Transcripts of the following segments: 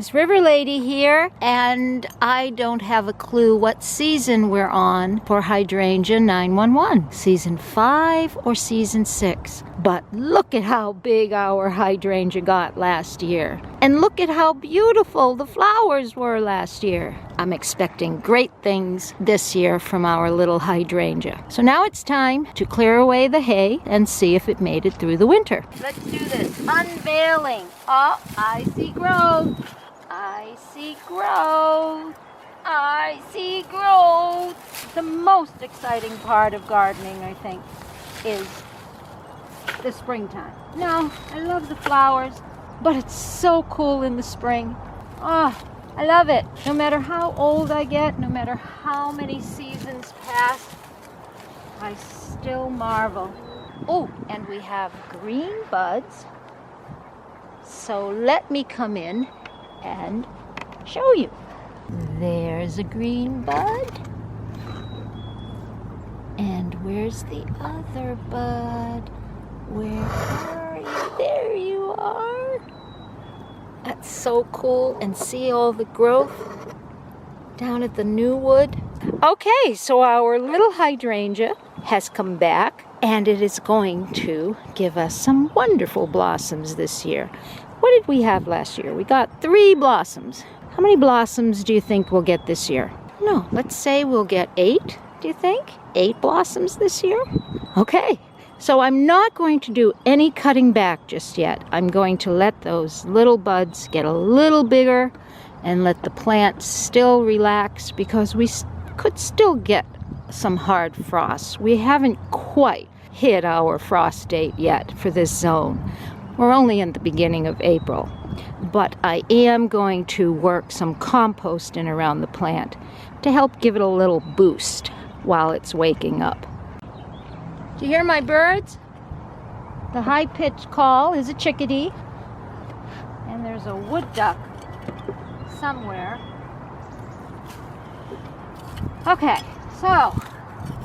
guys, River Lady here, and I don't have a clue what season we're on for Hydrangea 911, season 5 or season 6. But look at how big our hydrangea got last year. And look at how beautiful the flowers were last year. I'm expecting great things this year from our little hydrangea. So now it's time to clear away the hay and see if it made it through the winter. Let's do this. Unveiling. Oh, I see growth. I see growth. I see growth. The most exciting part of gardening, I think, is the springtime. No, I love the flowers, but it's so cool in the spring. Oh, I love it. No matter how old I get, no matter how many seasons pass, I still marvel. Oh, and we have green buds. So let me come in and show you. There's a green bud. And where's the other bud? Where are you? There you are. That's so cool. And see all the growth down at the new wood. Okay, so our little hydrangea has come back, and it is going to give us some wonderful blossoms this year. What did we have last year? We got 3 blossoms. How many blossoms do you think we'll get this year? No, let's say we'll get 8, do you think? 8 blossoms this year? Okay. So I'm not going to do any cutting back just yet. I'm going to let those little buds get a little bigger and let the plant still relax, because we could still get some hard frosts. We haven't quite hit our frost date yet for this zone. We're only in the beginning of April. But I am going to work some compost in around the plant to help give it a little boost while it's waking up. Do you hear my birds? The high-pitched call is a chickadee. And there's a wood duck somewhere. Okay, so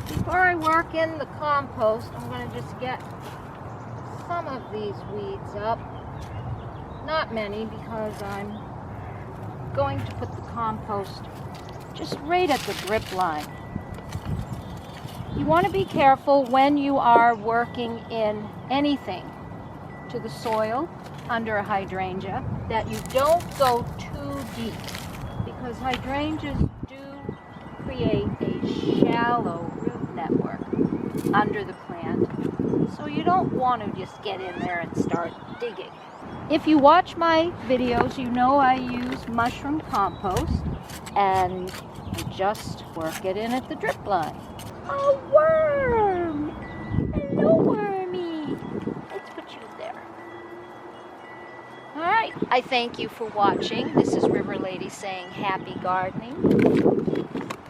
before I work in the compost, I'm going to just get some of these weeds up. Not many, because I'm going to put the compost just right at the drip line. You want to be careful when you are working in anything to the soil under a hydrangea that you don't go too deep, because hydrangeas do create a shallow root network under the plant, so you don't want to just get in there and start digging. If you watch my videos, you know I use mushroom compost, and I just work it in at the drip line. A worm! Hello, wormy! Let's put you there. Alright, I thank you for watching. This is River Lady saying happy gardening.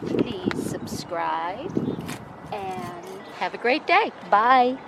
Please subscribe and have a great day. Bye!